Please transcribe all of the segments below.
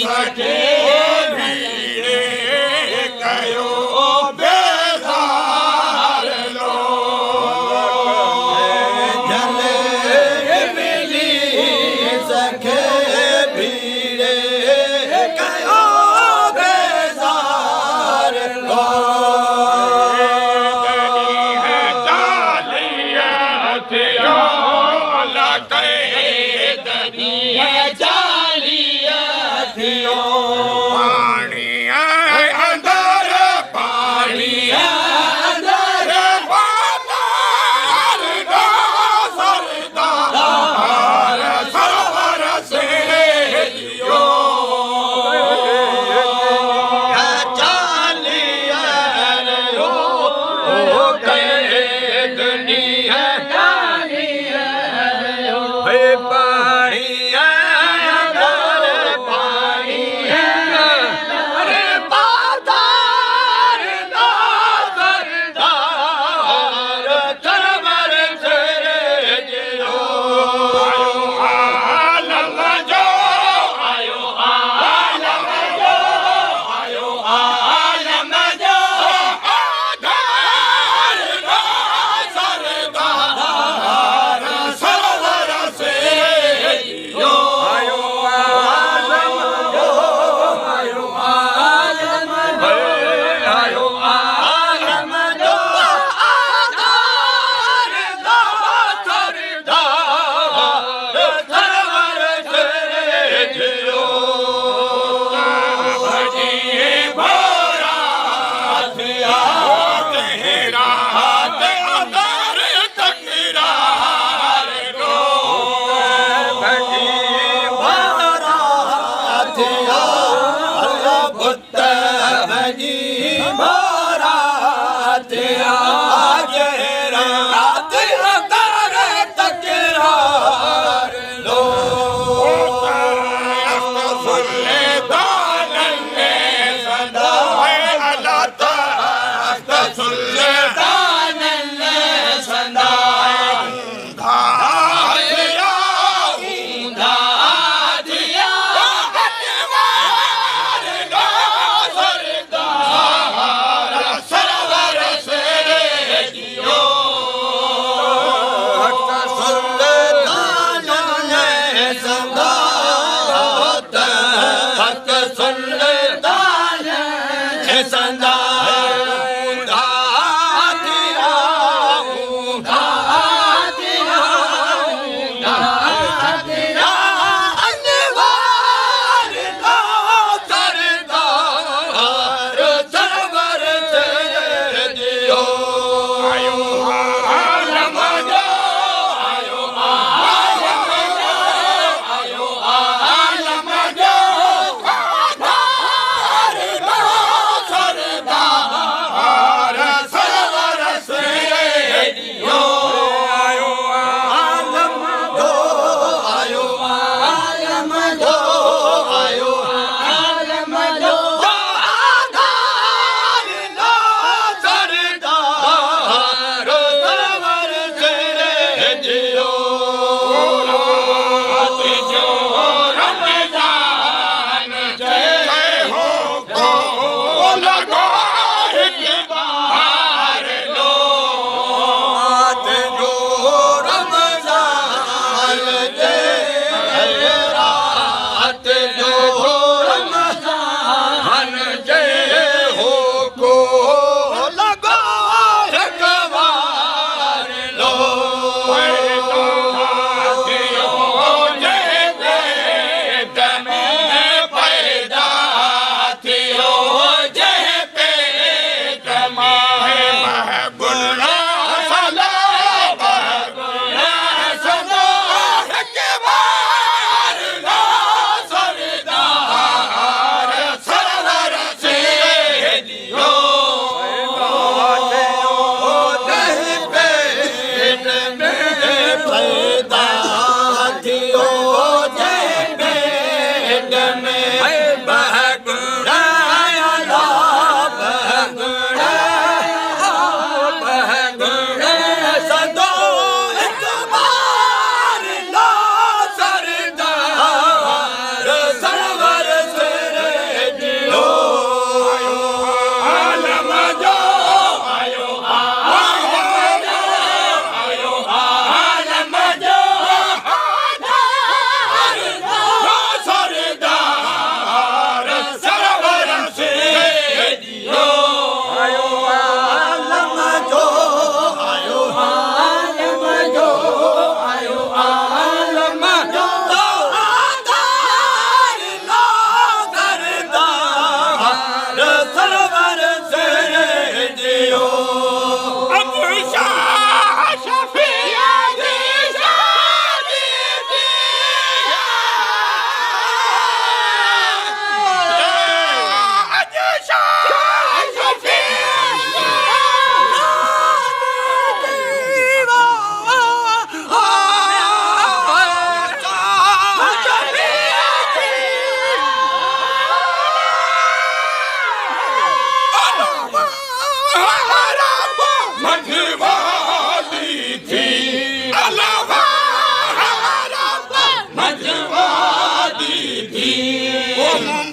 सके भीड़े कयो बेजार लो जले मिली सके भीड़े कयो बेजार लो पानी अंदर पानी अंदर बाजार दो सरदार सरोवर से जियो संगात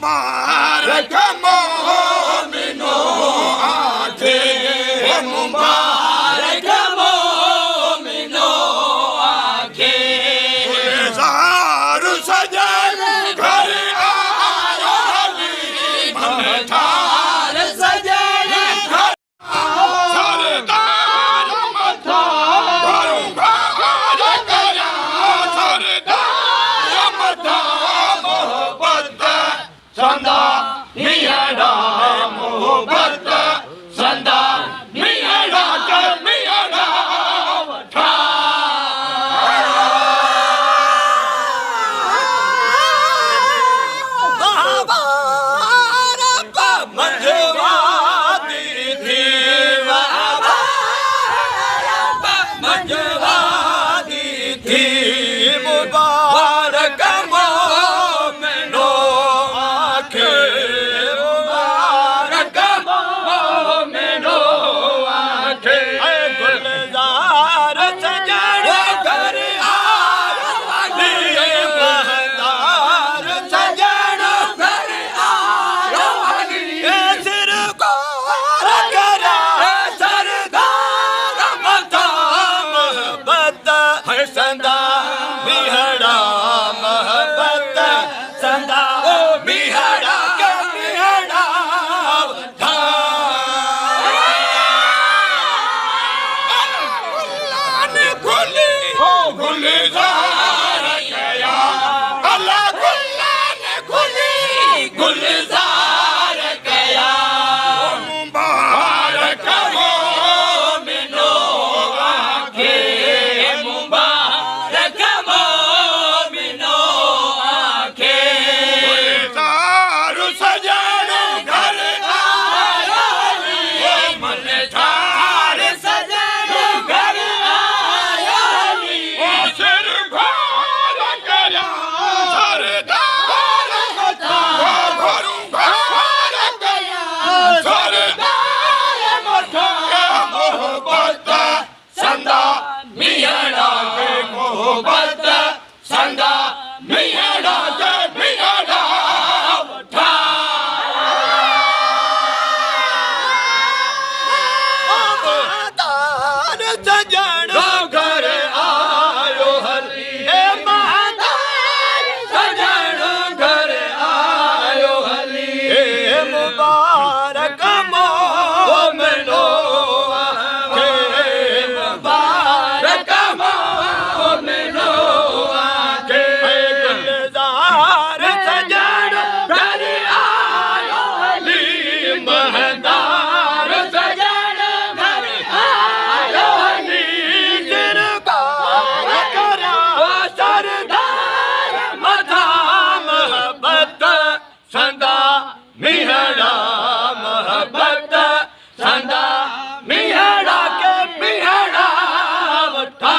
मुबारक मोमिनो आखे मुबारक मोमिनो आखे गुलजार सजन घर आयो हलीम ठार सजन घर सरदार मथा भरूंगा गया सरदार मथा मोहब्बत संदा मियाड़ा मोहब्बत संदा मियाड़ा के मियाड़ा वठा महाभारत मंजवाती थी महाभारत मंजवाती थी मुबारक मोमिनो आखे मुबारक मोमिनो आखे गुलजार सजन घर आयो अली महतार सजन घर आयो अली सिर को करा सरदार मथा मोहब्बत है संदा मिहड़ा मोहब्बत संदा मिहड़ा के मिहड़ा था खुली हो गुलजार गया अल्लाह गुल्लान खुली गुलजार गया मुबारक मोमिनो आखे मुबारक मोमिनो आखे गुलजार सजन घर आयो मन ठार सजन घर आयो सिर घार गया सरदार मथा भरूंगा गया सरदार मथा मोहब्बत संदा मियाड़ा के मोहब्बत संदा मियाड़ा के मियाड़ा वठा महतार सजन घर आयो हली महतार सजन घर आयो हली मुबारक मोमिनो आखे मुबारक मोमिनो आखे गुलजार सजन घर आयो हली महतार सजन घर आयो हली सिर का करा सरदार मथा मोहब्बत संदा मिहड़ा मोहब्बत संदा मिहड़ा के मिहड़ा वठा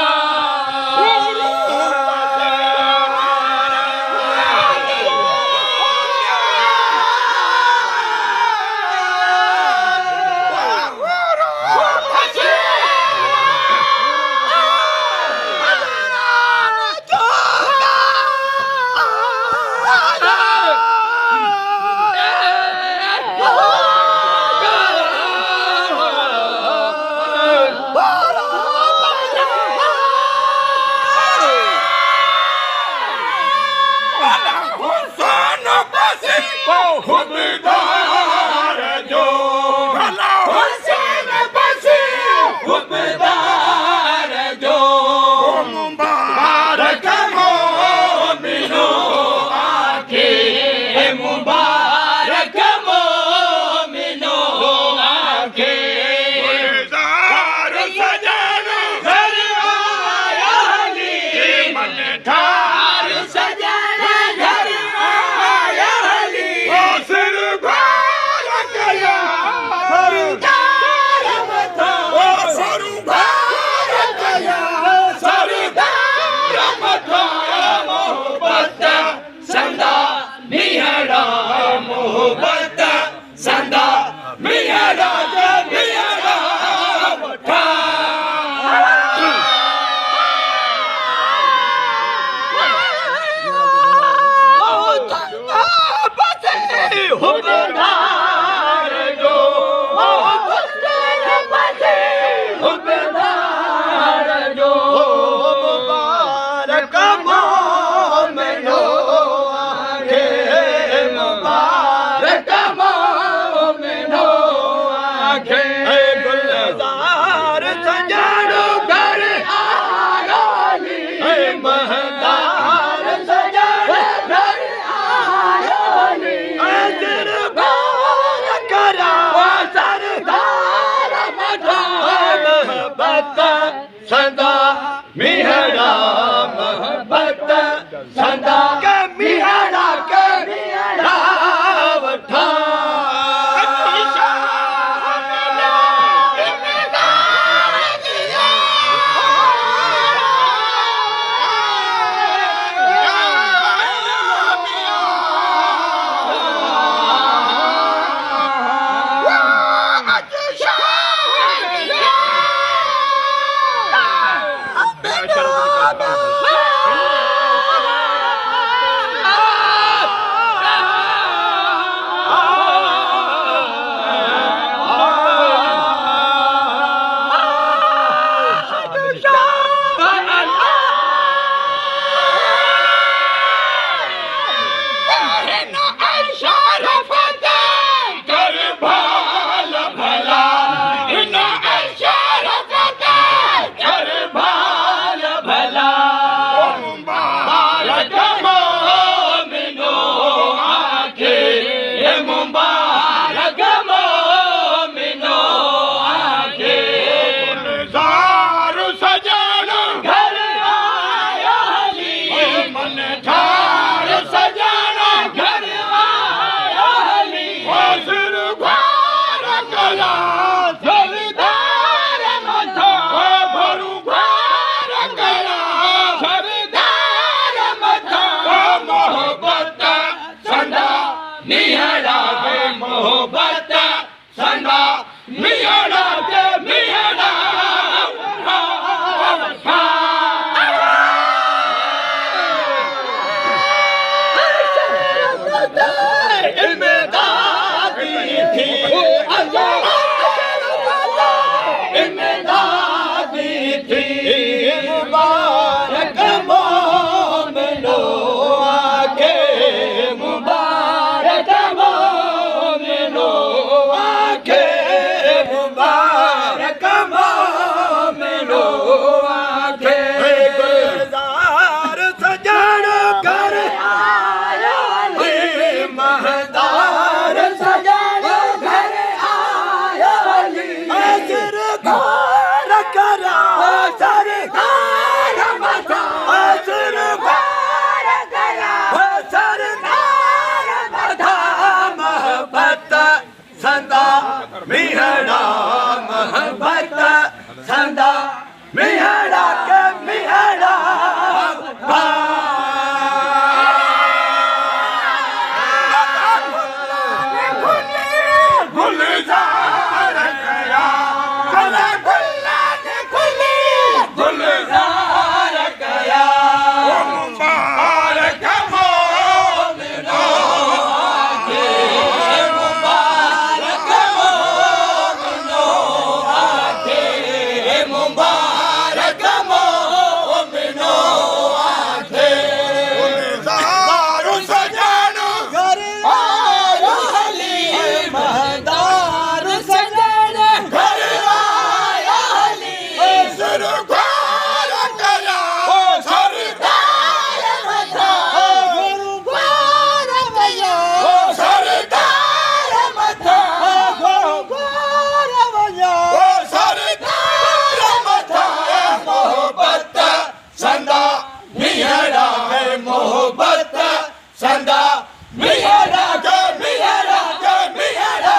हुसैन बसी खुददार जो भला हुसैन बसी खुददार जो मुबारक मोमिनो आखे मुबारक मोमिनो आखे गुलजार सजन घर आया अली मन ठार सजन घर आया अली सिर घार गया सरदार मथा सर घार गया सरदार मथा मोहब्बत संदा मियाड़ा मोहब्बत संदा मियाड़ा के मियाड़ा वठा सदा मिहड़ा मोहब्बत सदा के मिहड़ा वठा मोहब्बत सदा मिहड़ा के मिहड़ा मुबारक मोमिनो आके मुबारक मोमिनो आके मुबारक मोमिनो आके गुलजार सजन घर आया महदार सजन घर आया असर घर करा सदा मिहड़ा मोहब्बत सदा मिहड़ा के मिहड़ा गुलजार गया गुलजार गया मुबारक मोमिनो आके मुबारक मोमिनो आके मुबारक मोमिनो आके गुलजार सजन घर आया अली महदार सजन घर आया अली सरकार करा सरकार मथा गुरुद्वार भैया सरकार मथा गुरुद्वार भैया सरकार मथा मोहब्बत सदा मिहड़ा है मोहब्बत सदा मिहड़ा के मिहड़ा के मिहड़ा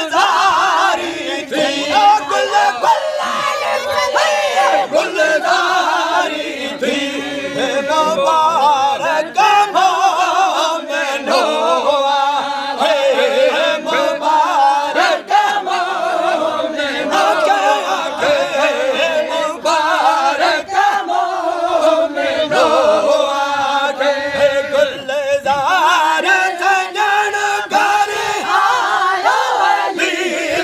गुलजारी थी गुलजारी थी मुबारक मोमिनो मुबारक मोमिनो मुबारक मोमिनो गुलजार सजन घर आया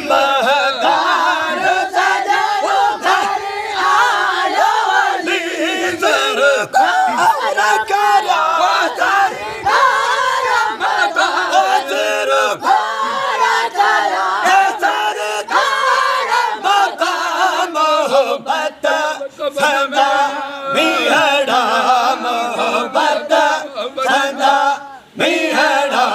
महदार सजन घर आया सरकार करा सरकार मथा सरकार करा सरकार मथा मोहब्बत सदा मिहड़ा मोहब्बत सदा मिहड़ा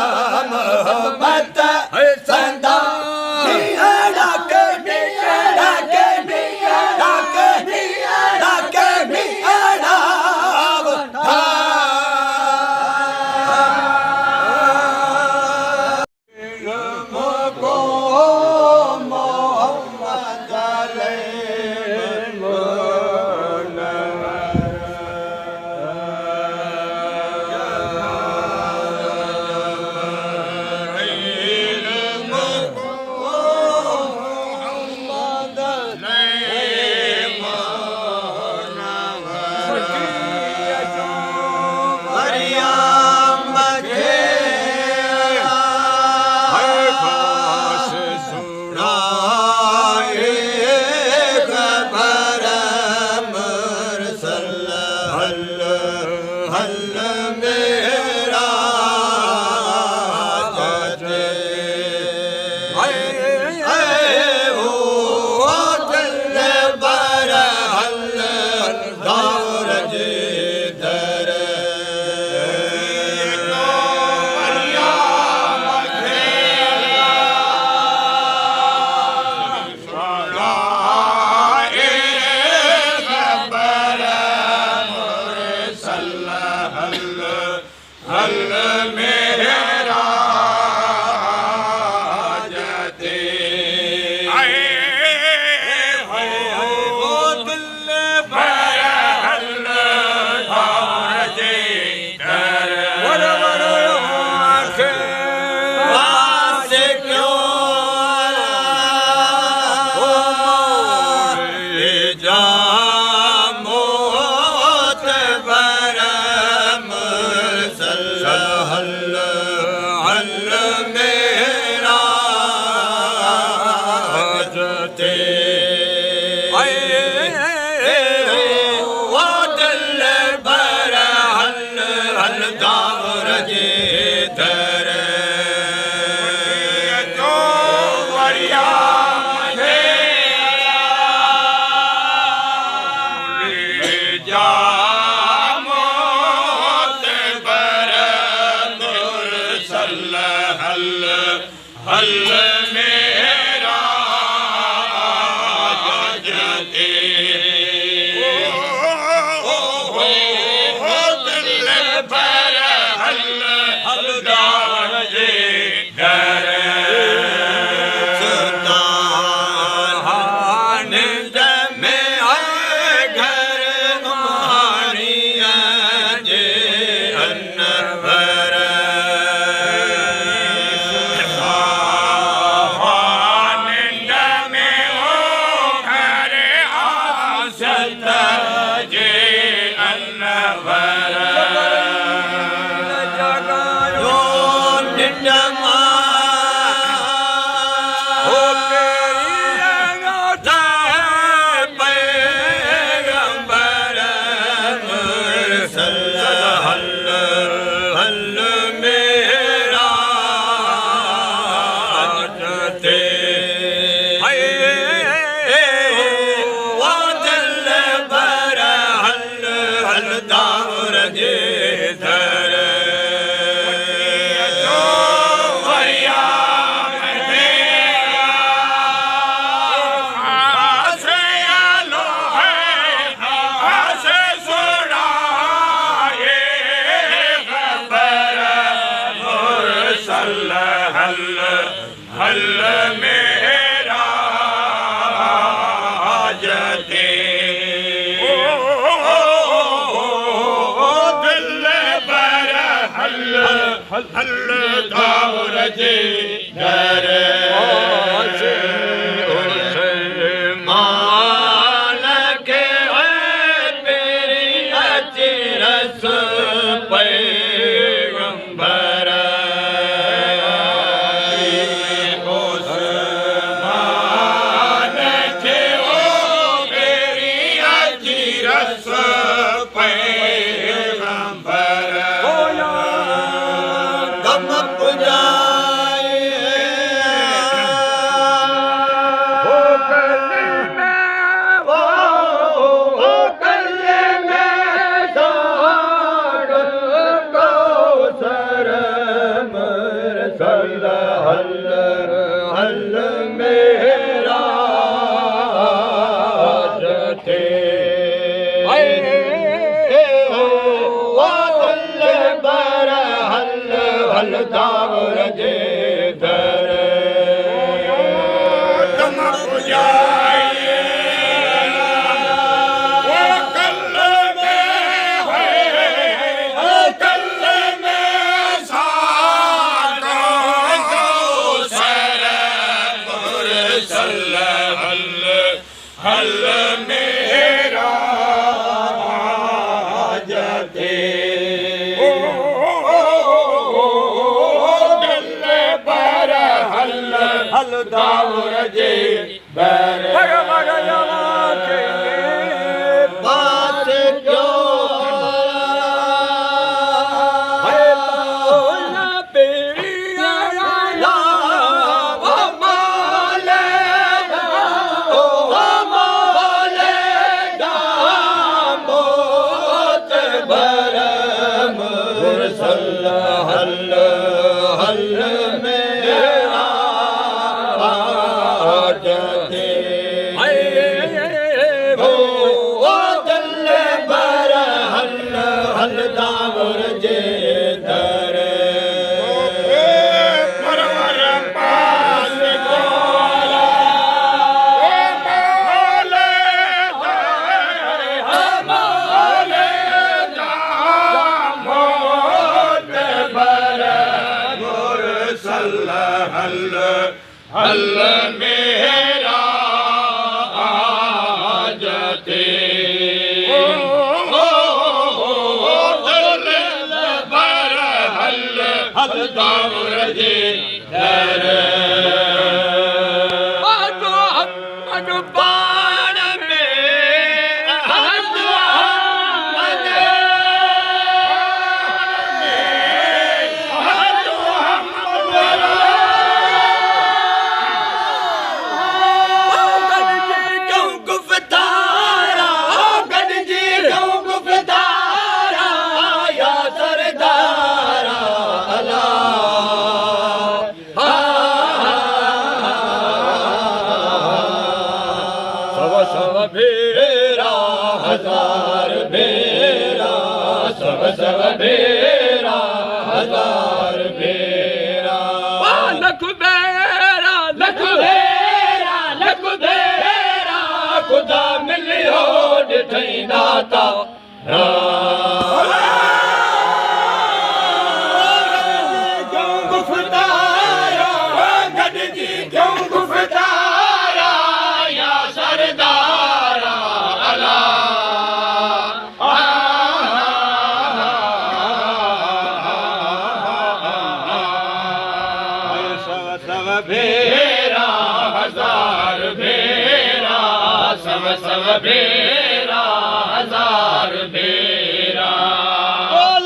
वो दिल भर हल हल दावर जे दर जो वरिया जा मोत बर मुरसल हल हल मेरा जते दिल भर हल हल दार जे डर सुल्तान में आए घर मानिया जे अनवर निंद में हो घर आसत जे अनवर जो निंड हो पैगंबर मुरसल हल हल मेरा जते वो दिल भर हल हल दावर जे दर जो वरिया आसे आलो है आसे सुनाए खबर मुरसल हल हल मेरा जते दिल पर हल हल दावर जे डर मान के मेरी अचिरस पैगंबर मान के ओ मेरी अजीरस पैगंबर गम पुजाए हल हल मेरा जते वो दिल भर हल हल दावर जे दर तुम पुजाइए वो कल में है वो कल में साको सर मुरसल हल हल मेरा जते दिल पर हल हल दावर जे दर बात जो हल हल मेरा जते वो दिल भर हल हल दावर जे दर परवर पास गोला मोले मोत बर मुरसल हल हल मेरा जते दिल भर हल हल दावर जे दर बाण में भेरा हजार भेरा सब सब भेरा हजार भेरा लख भेरा लख भेरा लख भेरा खुदा मिलियो ॾिठई दाता क्यों गुफ़्तारा गॾिजी क्यों गुफ़्तारा या सरदारा अला सब सब भेरा हजार भेरा सब भेरा हजार भेरा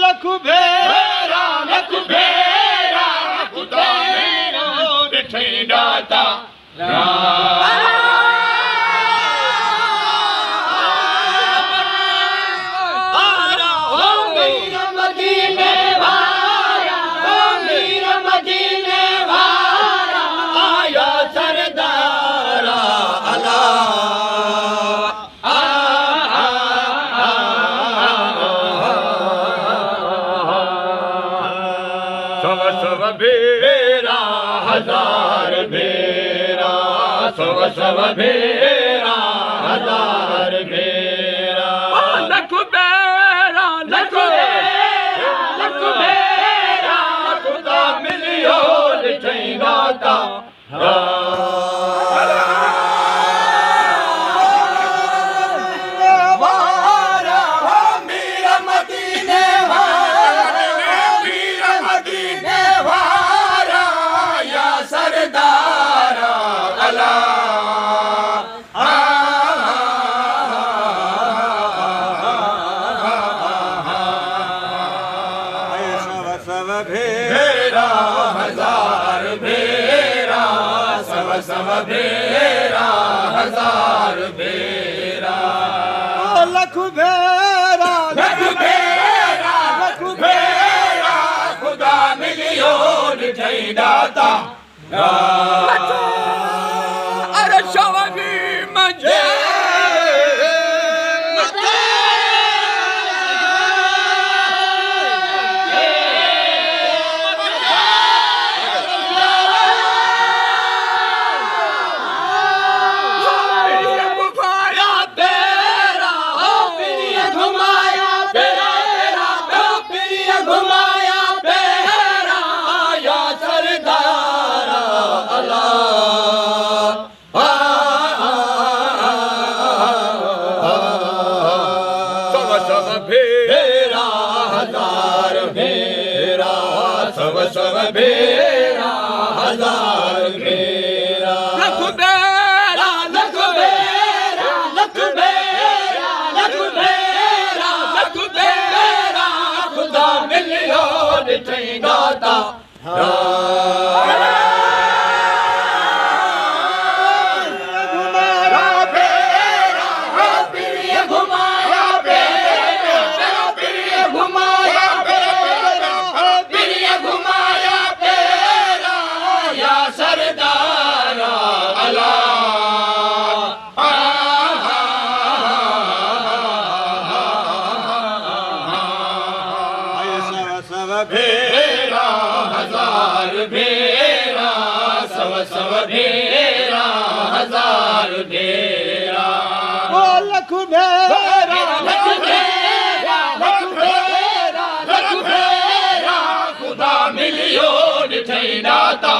लख भेरा लख भेरा खुदा मिलियो ॾिठई दाता मदीने वारा मीर मदीने वारा आया सरदारा अला सब भेरा हजार भेरा सब भेरा हजार भेरा लख भेरा लख भेरा लख भेरा खुदा मिलियो ॾिठई दाता वारा मीर मदीने वारा मीर मदीने वारा या सरदारा अला सब भेरा हजार भेरा सब भेरा हजार भेरा लख भेरा लख भेरा लख भेरा खुदा मिलियो ॾिठई दाता अरे शवगी मजे घुमाया पेरा या सरदारा अला सब भेरा हजार भेरा सब भेरा हजार भेरा लख भेरा लख भेरा लख भेरा लख भेरा लख भेरा खुदा मिलियो ॾिठई दाता घुमाया भेरा प्रिय घुमाया भेरा प्रिय घुमाया भेरा प्रिय घुमाया भेरा या सरदारा अला सब भेरा हजार भेरा सब भेरा हजार भेरा लख भेरा लख भेरा लख भेरा लख भेरा खुदा मिलियो ॾिठई दाता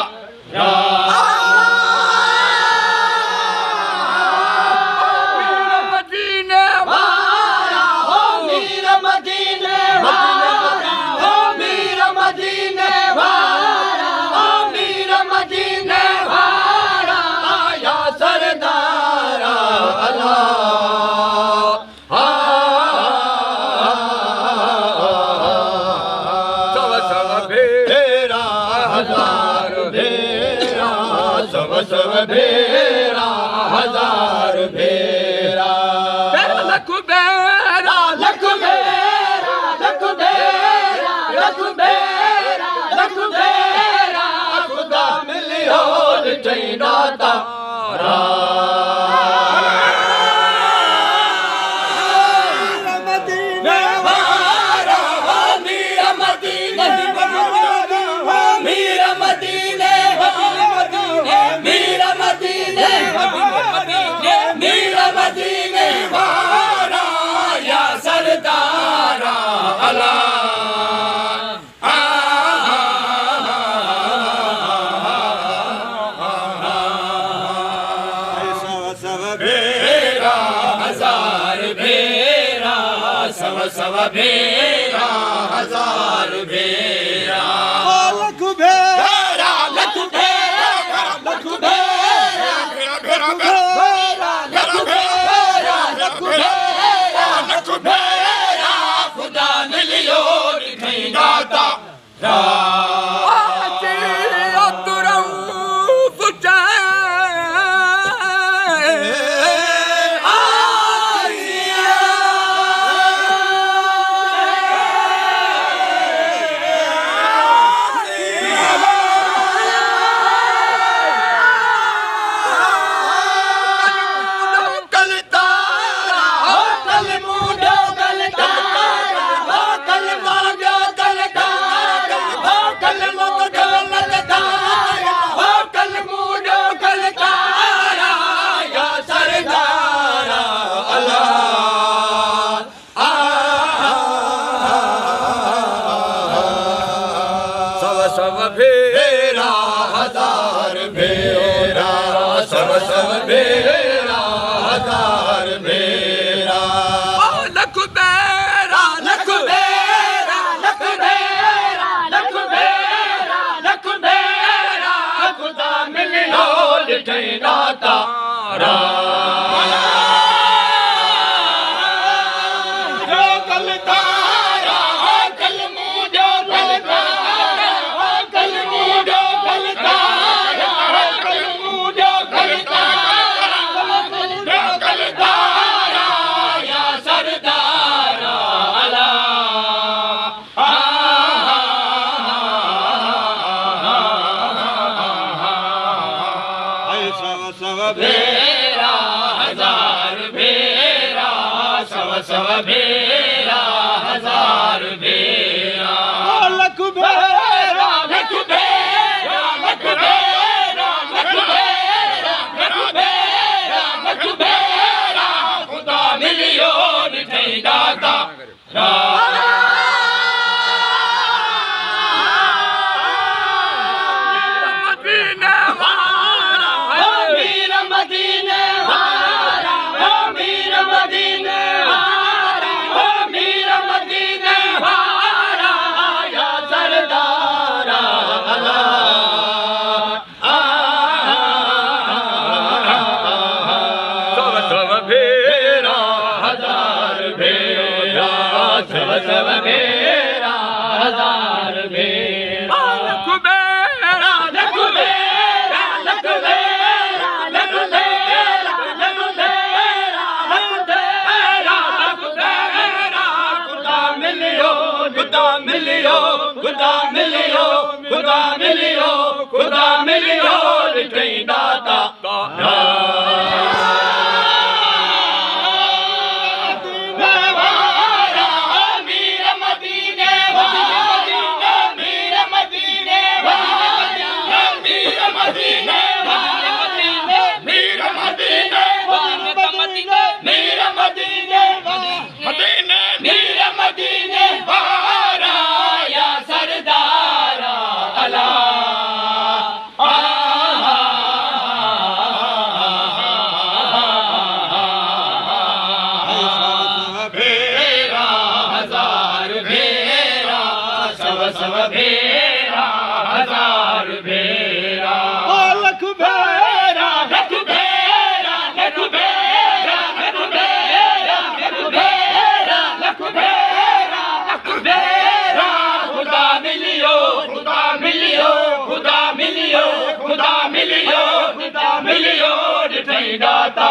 मदीने वारा हो मीर मदीने वारा हो मीर मदीने वारा हो मीर मदीने वारा आया सरदारा अला सब भेरा हजार भेरा सब भेरा हजार भेरा लख भेरा लख भेरा लख भेरा लख भेरा लख भेरा खुदा मिलियो ॾिठई दाता सव सव भेरा हजार भेरा लख भेरा लख भेरा लख भेरा भेरा लख भेरा लख भेरा लख भेरा खुदा मिलियो लिखई दाता सब भेरा हजार भेरा सब सब भेरा हजार भेरा लख भेरा लख भेरा लख भेरा लख भेरा लख भेरा खुदा मिलियो लिखई दाता जो कल तारा कल मुझो कल तारा कल मुझो कल तारा कल मुझो कल तारा कल तारा या सरदारा अला सब भेरा हजार भेरा सव सव भेरा हजार भेरा लख भेरा लख भेरा लख भेरा लख भेरा लख भेरा लख भेरा खुदा मिलियो लिखई दाता मीर मदीने वाला मीर मदीने वाला मीर मदीने वाला या सरदारा सब भेरा हजार भेरा सब सब भेरा हजार भेरा लख भेरा लख भेरा लख भेरा लख भेरा लख भेरा लख भेरा लख भेरा खुदा मिलियो खुदा मिलियो खुदा मिलियो खुदा मिलियो खुदा मिलियो लिखई दाता मीर मदीने वाला मीर मदीने वाला मीर मदीने वाला मीर मदीने वाला मीर मदीने मदीने मीर मदीने वाला या सरदारा अला भेरा हजार भेरा सव सव भेरा हजार भेरा लख भेरा लख भेरा लख भेरा लख भेरा लख भेरा लख भेरा लख भेरा खुदा मिलियो खुदा मिलियो खुदा मिलियो खुदा मिलियो खुदा मिलियो लिखई दाता